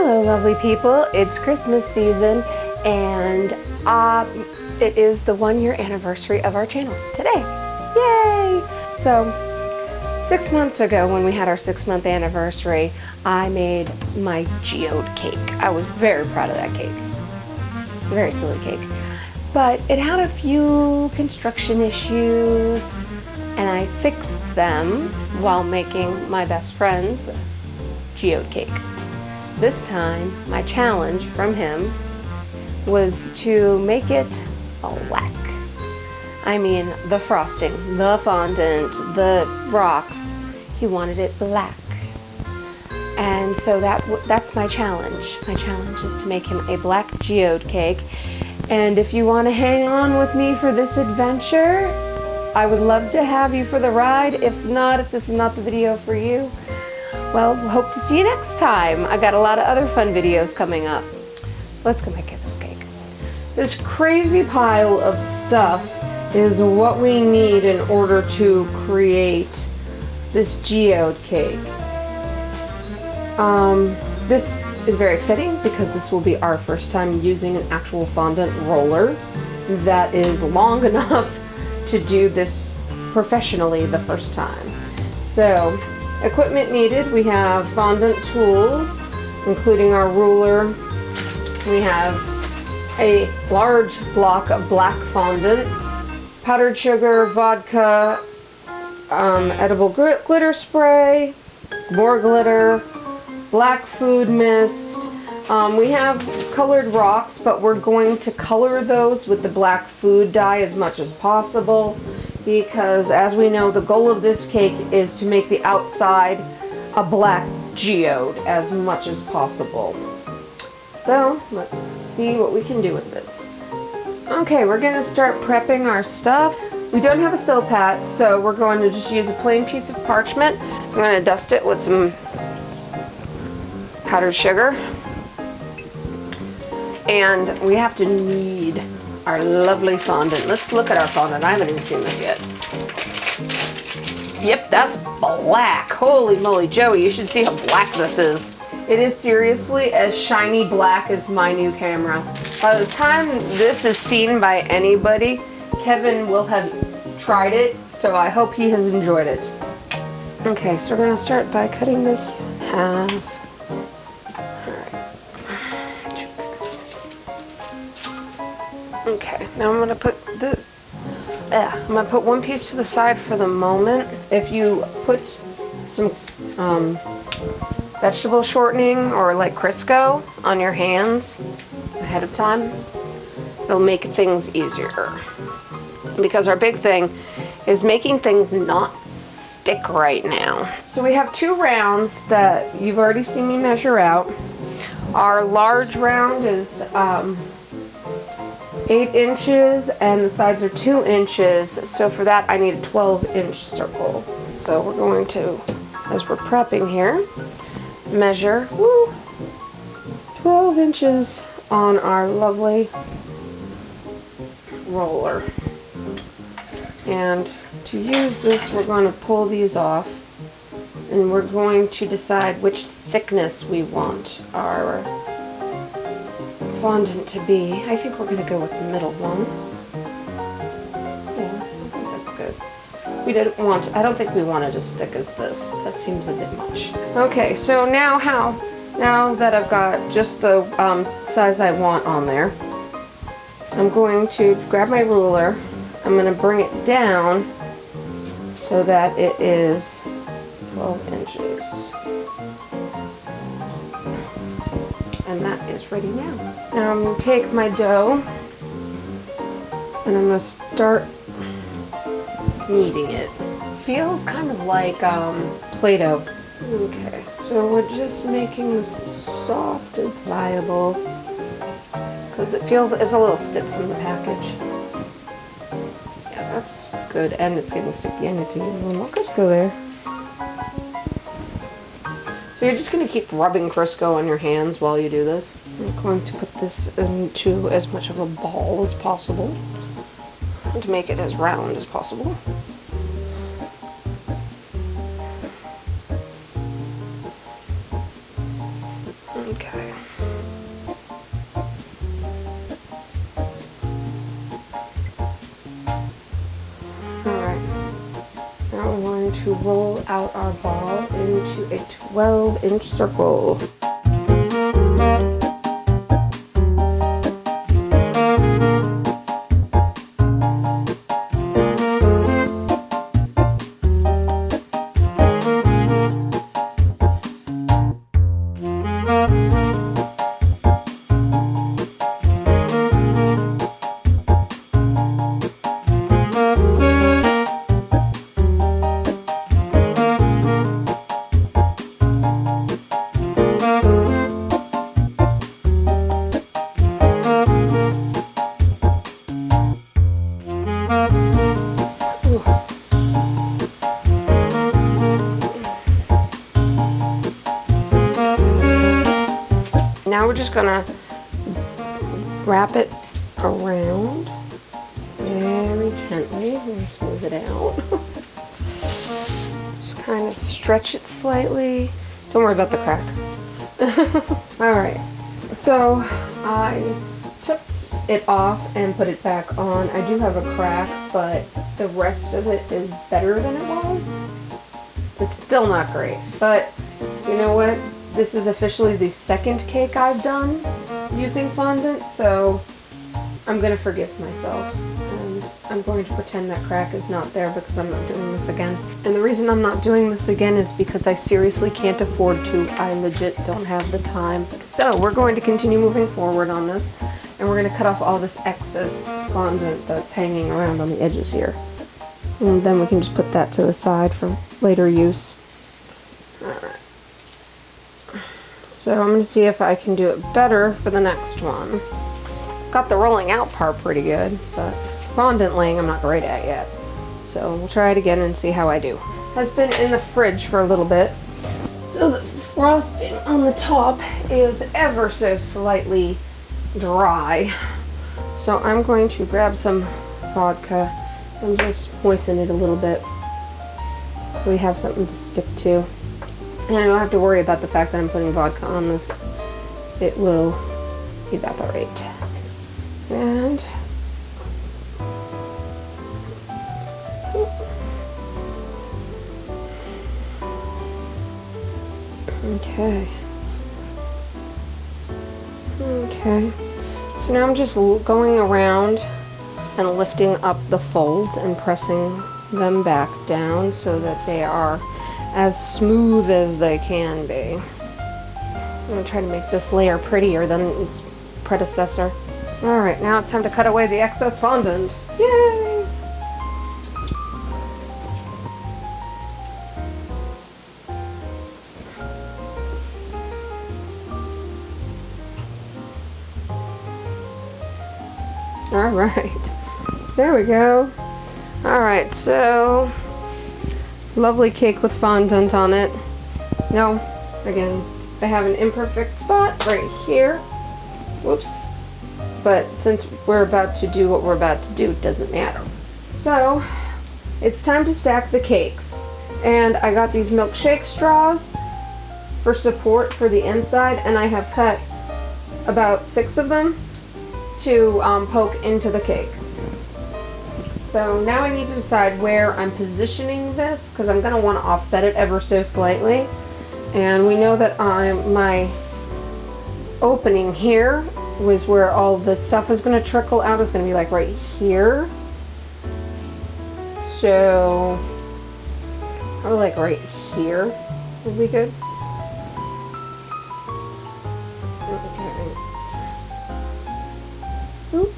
Hello lovely people, it's Christmas season and it is the 1-year anniversary of our channel today. Yay! So 6 months ago when we had our 6-month anniversary, I made my geode cake. I was very proud of that cake. It's a very silly cake. But it had a few construction issues and I fixed them while making my best friend's geode cake. This time, my challenge from him was to make it black. I mean, the frosting, the fondant, the rocks, he wanted it black. And so that's my challenge. My challenge is to make him a black geode cake. And if you want to hang on with me for this adventure, I would love to have you for the ride. If not, if this is not the video for you, well, hope to see you next time. I got a lot of other fun videos coming up. Let's go make Kevin's cake. This crazy pile of stuff is what we need in order to create this geode cake. This is very exciting because this will be our first time using an actual fondant roller that is long enough to do this professionally the first time. So, equipment needed, we have fondant tools, including our ruler. We have a large block of black fondant, powdered sugar, vodka, edible glitter spray, more glitter, black food mist. We have colored rocks, but we're going to color those with the black food dye as much as possible, because as we know, the goal of this cake is to make the outside a black geode as much as possible. So let's see what we can do with this. Okay, we're going to start prepping our stuff. We don't have a silpat, so we're going to just use a plain piece of parchment. I'm going to dust it with some powdered sugar. And we have to knead our lovely fondant. Let's look at our fondant. I haven't even seen this yet. Yep, that's black. Holy moly, Joey, you should see how black this is. It is seriously as shiny black as my new camera. By the time this is seen by anybody, Kevin will have tried it, so I hope he has enjoyed it. Okay, so we're gonna start by cutting this in half. Okay, now I'm gonna put this. I'm gonna put one piece to the side for the moment. If you put some vegetable shortening or like Crisco on your hands ahead of time, it'll make things easier. Because our big thing is making things not stick right now. So we have 2 rounds that you've already seen me measure out. Our large round is 8 inches and the sides are 2 inches, so for that I need a 12-inch circle. So we're going to, as we're prepping here, measure 12 inches on our lovely roller. And to use this, we're going to pull these off and we're going to decide which thickness we want our fondant to be. I think we're going to go with the middle one. Yeah, I think that's good. We didn't want, I don't think we want it as thick as this. That seems a bit much. Okay, so now that I've got just the size I want on there, I'm going to grab my ruler. I'm going to bring it down so that it is 12 inches. And that is ready now. Now I'm going to take my dough and I'm going to start kneading it. Feels kind of like Play-Doh. Okay, so we're just making this soft and pliable because it's a little stiff from the package. Yeah, that's good, and it's getting sticky. I need to use a little more Crisco there. So you're just going to keep rubbing Crisco on your hands while you do this. I'm going to put this into as much of a ball as possible and to make it as round as possible. Okay. Alright. Now we're going to roll out our ball into a 12-inch circle. Now we're just gonna wrap it around very gently and smooth it out. Just kind of stretch it slightly. Don't worry about the crack. Alright, so I took it off and put it back on. I do have a crack, but the rest of it is better than it was. It's still not great, but you know what? This is officially the second cake I've done using fondant, so I'm going to forgive myself. And I'm going to pretend that crack is not there because I'm not doing this again. And the reason I'm not doing this again is because I seriously can't afford to. I legit don't have the time. So we're going to continue moving forward on this, and we're going to cut off all this excess fondant that's hanging around on the edges here. And then we can just put that to the side for later use. Alright. So I'm going to see if I can do it better for the next one. Got the rolling out part pretty good, but fondant laying I'm not great at yet. So we'll try it again and see how I do. Has been in the fridge for a little bit. So the frosting on the top is ever so slightly dry. So I'm going to grab some vodka and just moisten it a little bit so we have something to stick to. And I don't have to worry about the fact that I'm putting vodka on this. It will evaporate. And okay. Okay. So now I'm just going around and lifting up the folds and pressing them back down so that they are as smooth as they can be. I'm going to try to make this layer prettier than its predecessor. Alright, now it's time to cut away the excess fondant. Yay! Alright, there we go. Alright, so lovely cake with fondant on it. No, again, I have an imperfect spot right here. Whoops. But since we're about to do what we're about to do, it doesn't matter. So, it's time to stack the cakes. And I got these milkshake straws for support for the inside, and I have cut about 6 of them to poke into the cake. So now I need to decide where I'm positioning this, because I'm going to want to offset it ever so slightly. And we know that my opening here was where all the stuff is going to trickle out. It's going to be like right here. So probably like right here would be good. Okay. Oop.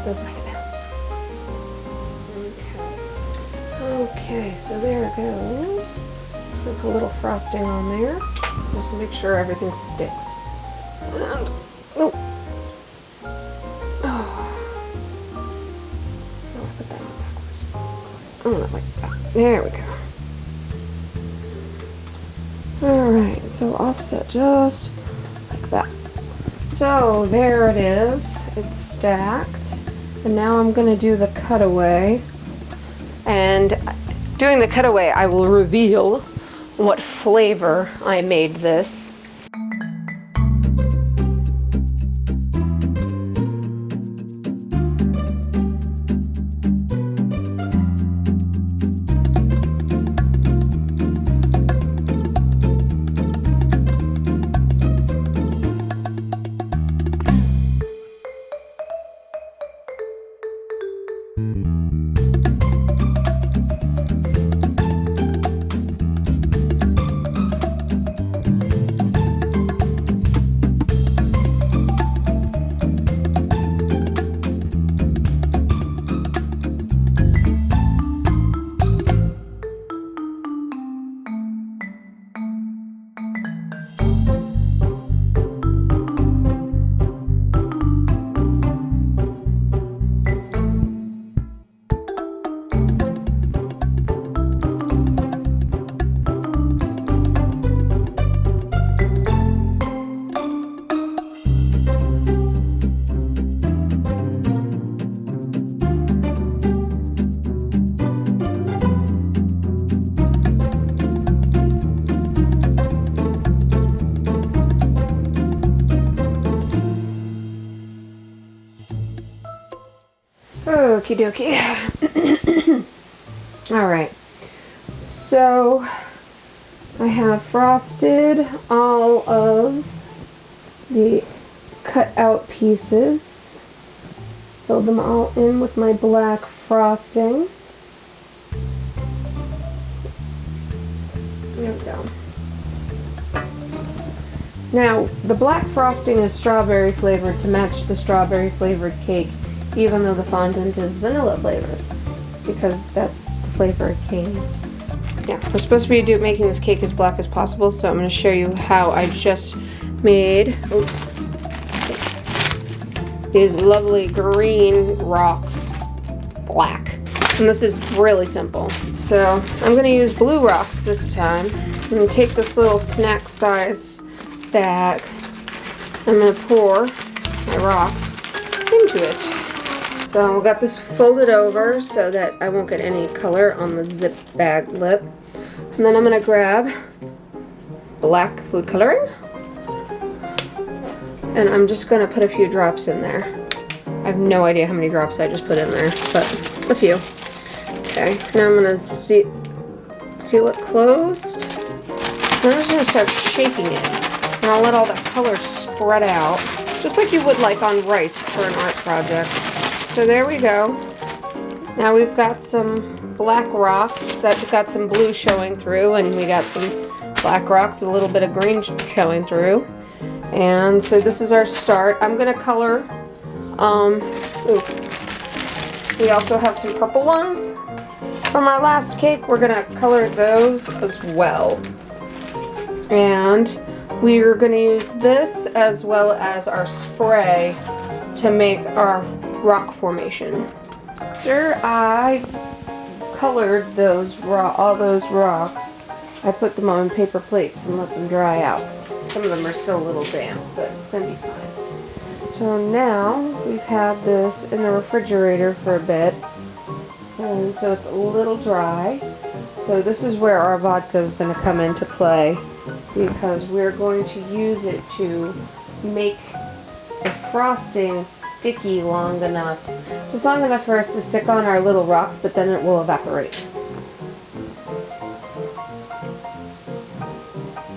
Goes back down. Okay, so there it goes. Just gonna put a little frosting on there, just to make sure everything sticks. And, oh, I put that on backwards. Oh, not like that. There we go. Alright, so offset just like that. So there it is. It's stacked. And now I'm gonna do the cutaway. And doing the cutaway, I will reveal what flavor I made this. Okie dokie. All right. So I have frosted all of the cut out pieces. Filled them all in with my black frosting. There we go. Now, the black frosting is strawberry flavored to match the strawberry flavored cake, even though the fondant is vanilla flavored, because that's the flavor it came. Yeah, we're supposed to be making this cake as black as possible, so I'm going to show you how I just made, these lovely green rocks black. And this is really simple. So I'm going to use blue rocks this time. I'm going to take this little snack size bag. I'm going to pour my rocks into it. So I've got this folded over so that I won't get any color on the zip bag lip. And then I'm going to grab black food coloring. And I'm just going to put a few drops in there. I have no idea how many drops I just put in there, but a few. Okay, now I'm going to seal it closed. Then I'm just going to start shaking it. And I'll let all the color spread out, just like you would like on rice for an art project. So there we go. Now we've got some black rocks that got some blue showing through, and we got some black rocks with a little bit of green showing through. And so this is our start. I'm going to color, we also have some purple ones from our last cake. We're going to color those as well. And we're going to use this as well as our spray to make our rock formation. After I colored all those rocks, I put them on paper plates and let them dry out. Some of them are still a little damp, but it's going to be fine. So now we've had this in the refrigerator for a bit, and so it's a little dry. So this is where our vodka is going to come into play, because we're going to use it to make the frosting sticky long enough, just long enough for us to stick on our little rocks, but then it will evaporate.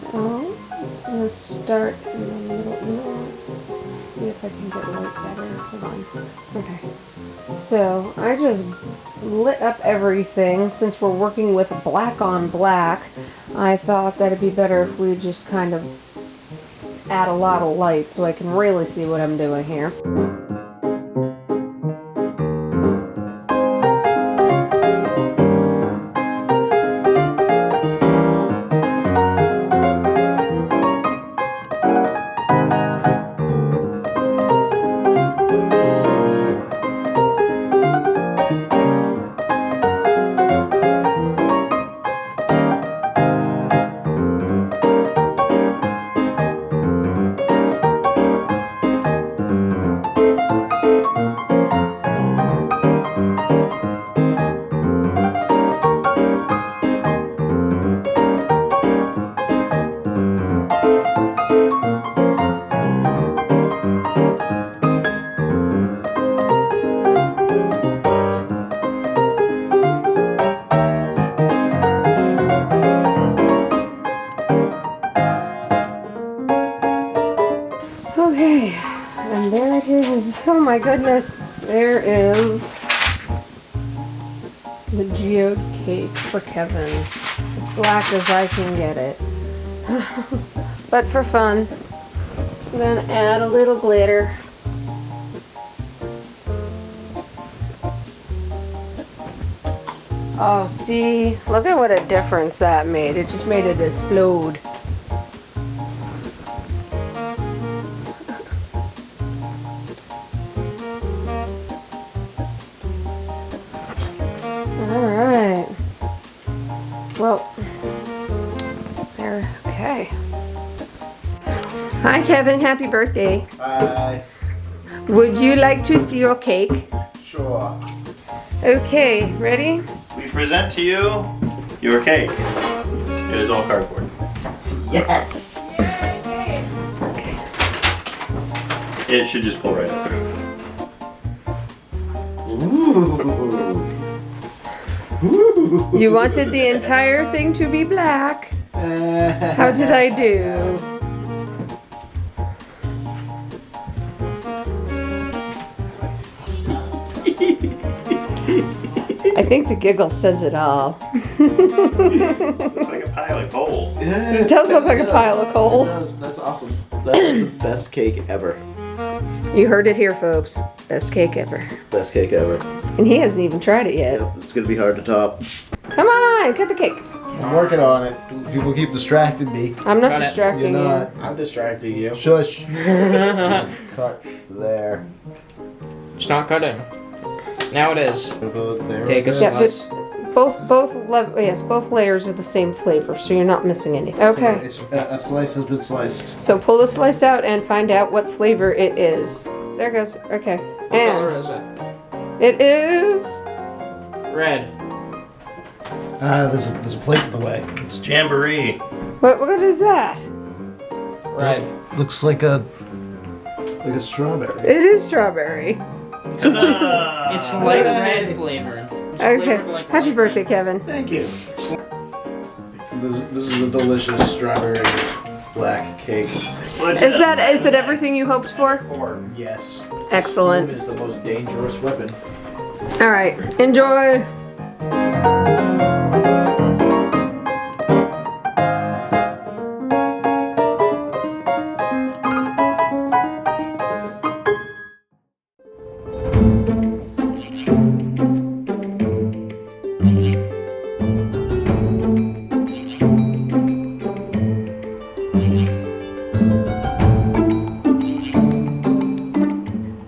So I'm going to start in the middle. See if I can get light better. Hold on. Okay. So I just lit up everything. Since we're working with black on black, I thought that it'd be better if we just kind of add a lot of light so I can really see what I'm doing here. Okay, and there it is. Oh my goodness, there is the geode cake for Kevin. As black as I can get it. But for fun, I'm gonna add a little glitter. Oh, see, look at what a difference that made. It just made it explode. Alright. Well, there, okay. Hi Kevin, happy birthday. Hi. Would you like to see your cake? Sure. Okay, ready? We present to you your cake. It is all cardboard. Yes. It should just pull right up. You wanted the entire thing to be black. How did I do? I think the giggle says it all. Looks like a pile of coal. Yeah, It does look like a pile of coal. It does. That's awesome. That is the best cake ever. You heard it here, folks. Best cake ever. Best cake ever. And he hasn't even tried it yet. Yep, it's gonna be hard to top. Come on, cut the cake. I'm working on it. People keep distracting me. I'm not Got it. distracting You're you. not. I'm distracting you. Shush. Cut there. It's not cutting. Now it is. There Take a it Yeah, is. slice. both layers are the same flavor, so you're not missing any. Okay. It's, a slice has been sliced. So pull the slice out and find out what flavor it is. There it goes. Okay. What color And is it? it is Red. There's a plate in the way. It's jamboree. what is that? Red. Looks like a strawberry. It is strawberry. Huzzah! It's light red flavored. It's Okay. flavored like Happy light birthday, red. Kevin. Thank you. This is a delicious strawberry black cake. Is it everything you hoped for? Yes. Excellent. Spoon is the most dangerous weapon. All right. Enjoy.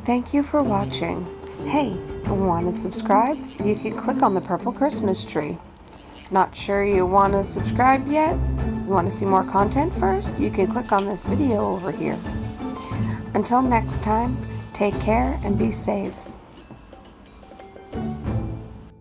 Thank you for watching. Hey, want to subscribe? You can click on the purple Christmas tree. Not sure you want to subscribe yet? You want to see more content first? You can click on this video over here. Until next time, take care and be safe.